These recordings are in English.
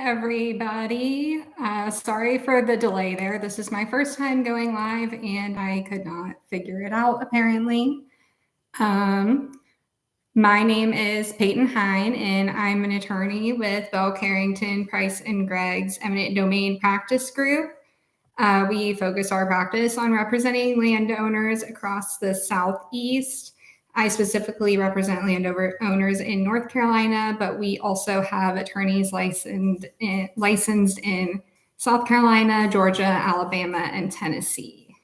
everybody. Sorry for the delay there. This is my first time going live and I could not figure it out apparently. My name is Payton Hein and I'm an attorney with Bell Carrington, Price & Gregg's Eminent Domain Practice Group. We focus our practice on representing landowners across the Southeast. I specifically represent landowners in North Carolina, but we also have attorneys licensed in South Carolina, Georgia, Alabama, and Tennessee.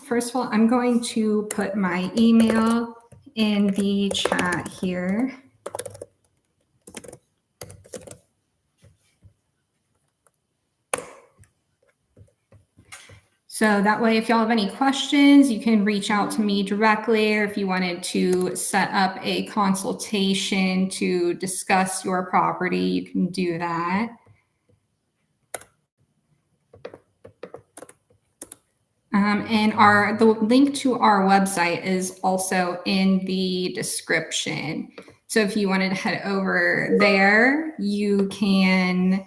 First of all, I'm going to put my email in the chat here. So that way, if y'all have any questions, you can reach out to me directly, or if you wanted to set up a consultation to discuss your property, you can do that. And the link to our website is also in the description. So if you wanted to head over there, you can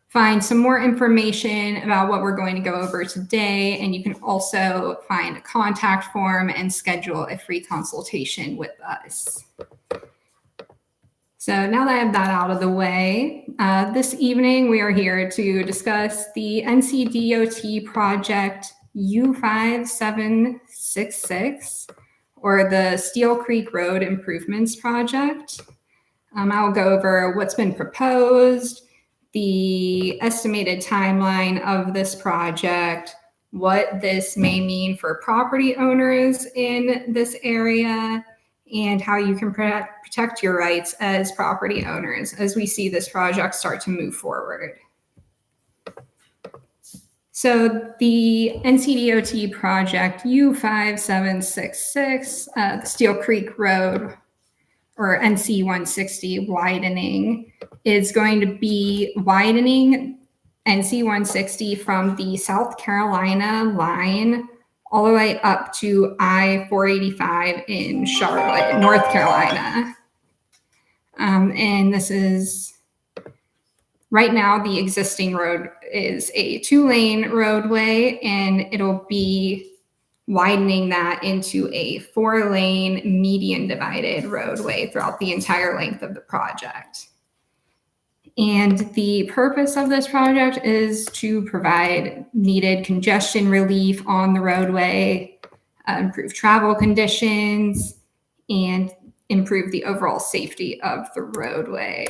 find some more information about what we're going to go over today. And you can also find a contact form and schedule a free consultation with us. So now that I have that out of the way, this evening we are here to discuss the NCDOT project U5766, or the Steele Creek Road Improvements Project. I'll go over what's been proposed, the estimated timeline of this project, what this may mean for property owners in this area, and how you can protect your rights as property owners as we see this project start to move forward. So the NCDOT project U5766, the Steele Creek Road, or NC 160 widening, is going to be widening NC 160 from the South Carolina line all the way up to I-485 in Charlotte, North Carolina. And this is, right now the existing road is a 2-lane roadway, and it'll be widening that into a 4-lane median divided roadway throughout the entire length of the project. And the purpose of this project is to provide needed congestion relief on the roadway, improve travel conditions, and improve the overall safety of the roadway.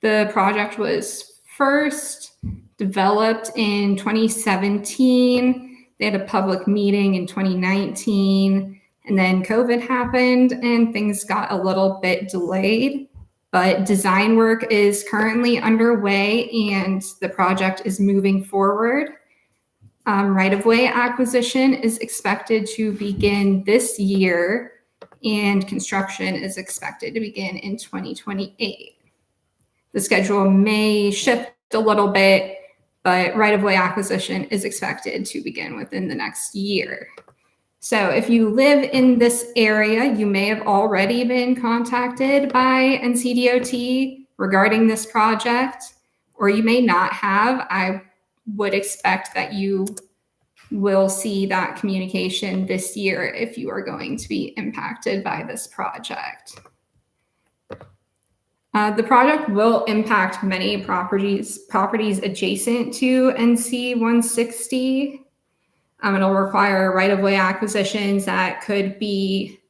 The project was first developed in 2017. They had a public meeting in 2019, and then COVID happened and things got a little bit delayed. But design work is currently underway and the project is moving forward. Right-of-way acquisition is expected to begin this year, and construction is expected to begin in 2028. The schedule may shift a little bit, but right-of-way acquisition is expected to begin within the next year. So if you live in this area, you may have already been contacted by NCDOT regarding this project, or you may not have. I would expect that you will see that communication this year if you are going to be impacted by this project. The project will impact many properties adjacent to NC 160. It'll require right-of-way acquisitions that could be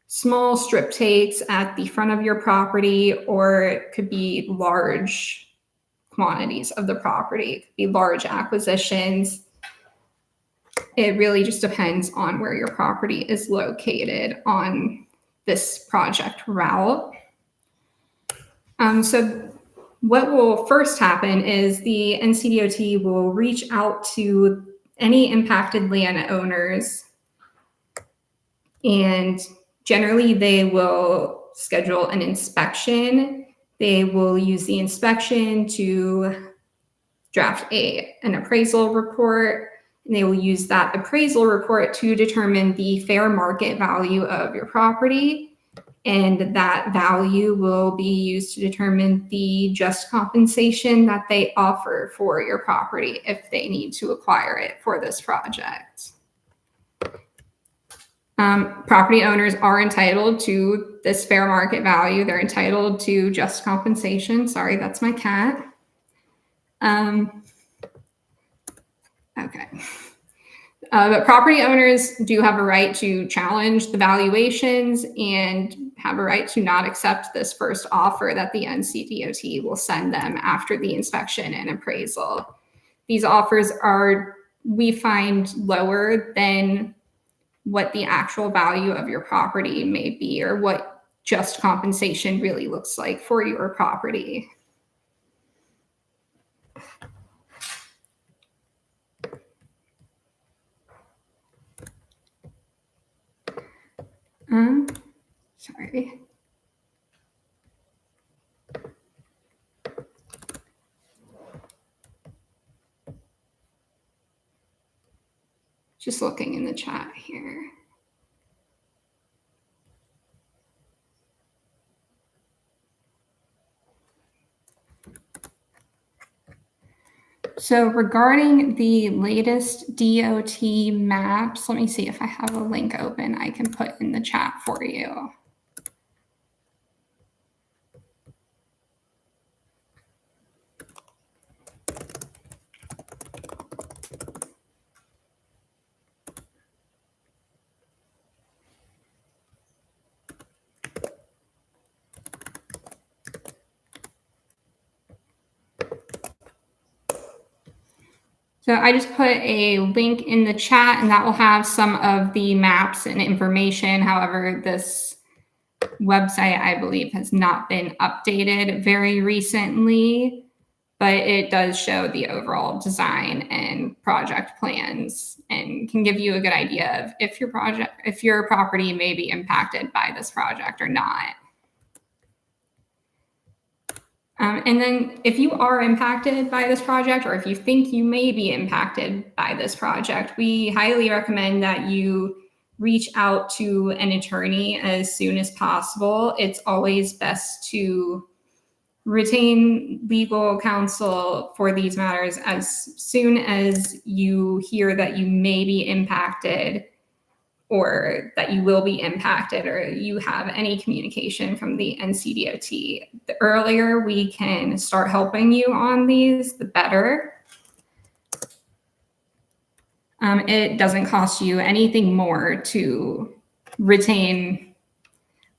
small strip takes at the front of your property, or it could be large quantities of the property. It could be large acquisitions. It really just depends on where your property is located on this project route. So what will first happen is the NCDOT will reach out to any impacted landowners, and generally they will schedule an inspection. They will use the inspection to draft an appraisal report, and they will use that appraisal report to determine the fair market value of your property. and that value will be used to determine the just compensation that they offer for your property if they need to acquire it for this project. Property owners are entitled to this fair market value. They're entitled to just compensation. Sorry, that's my cat. Okay. But property owners do have a right to challenge the valuations and have a right to not accept this first offer that the NCDOT will send them after the inspection and appraisal. These offers are, we find, lower than what the actual value of your property may be or what just compensation really looks like for your property. Sorry. Just looking in the chat here. So regarding the latest DOT maps, let me see if I have a link open I can put in the chat for you. So I just put a link in the chat, and that will have some of the maps and information. However, this website, I believe, has not been updated very recently, but it does show the overall design and project plans and can give you a good idea of if your property may be impacted by this project or not. And then if you are impacted by this project, or if you think you may be impacted by this project, we highly recommend that you reach out to an attorney as soon as possible. It's always best to retain legal counsel for these matters as soon as you hear that you may be impacted or that you will be impacted, or you have any communication from the NCDOT. The earlier we can start helping you on these, the better. It doesn't cost you anything more to retain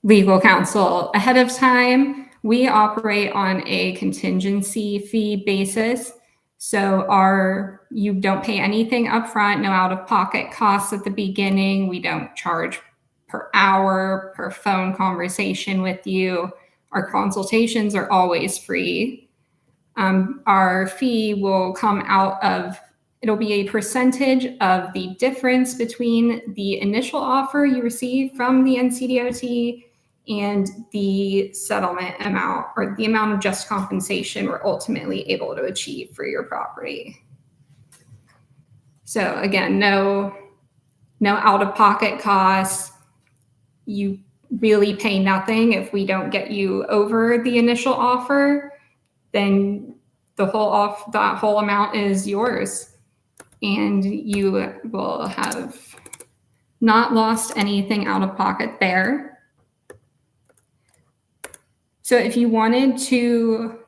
legal counsel ahead of time. We operate on a contingency fee basis. So you don't pay anything upfront, no out-of-pocket costs at the beginning. We don't charge per hour, per phone conversation with you. Our consultations are always free. Our fee will come out of, it'll be a percentage of the difference between the initial offer you receive from the NCDOT and the settlement amount, or the amount of just compensation we're ultimately able to achieve for your property. So again, no out-of-pocket costs. You really pay nothing. If we don't get you over the initial offer, then that whole amount is yours, and you will have not lost anything out of pocket there. So if you wanted to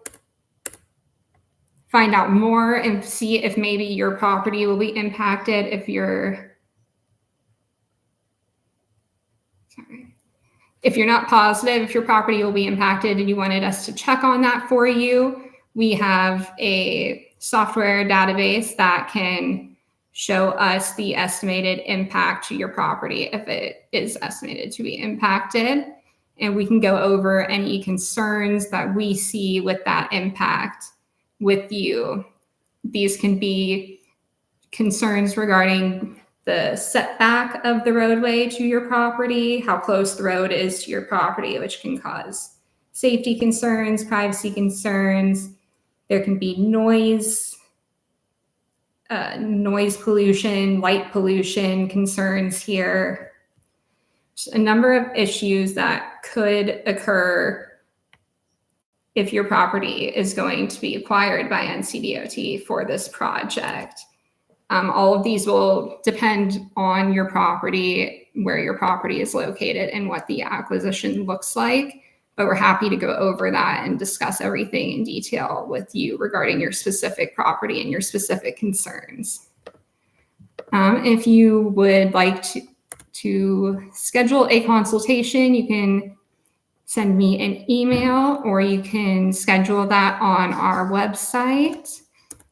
find out more and see if maybe your property will be impacted, if you're not positive if your property will be impacted and you wanted us to check on that for you, we have a software database that can show us the estimated impact to your property if it is estimated to be impacted. And we can go over any concerns that we see with that impact with you. These can be concerns regarding the setback of the roadway to your property, how close the road is to your property, which can cause safety concerns, privacy concerns. There can be noise pollution, light pollution concerns here. a number of issues that could occur if your property is going to be acquired by NCDOT for this project. All of these will depend on your property, where your property is located, and what the acquisition looks like. But we're happy to go over that and discuss everything in detail with you regarding your specific property and your specific concerns. If you would like to schedule a consultation, you can send me an email, or you can schedule that on our website.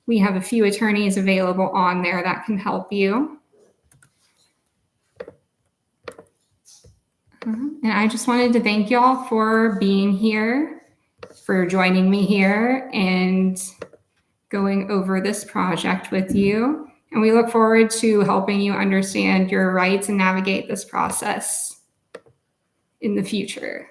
We have a few attorneys available on there that can help you. And I just wanted to thank y'all for being here, for joining me here and going over this project with you. And we look forward to helping you understand your rights and navigate this process in the future.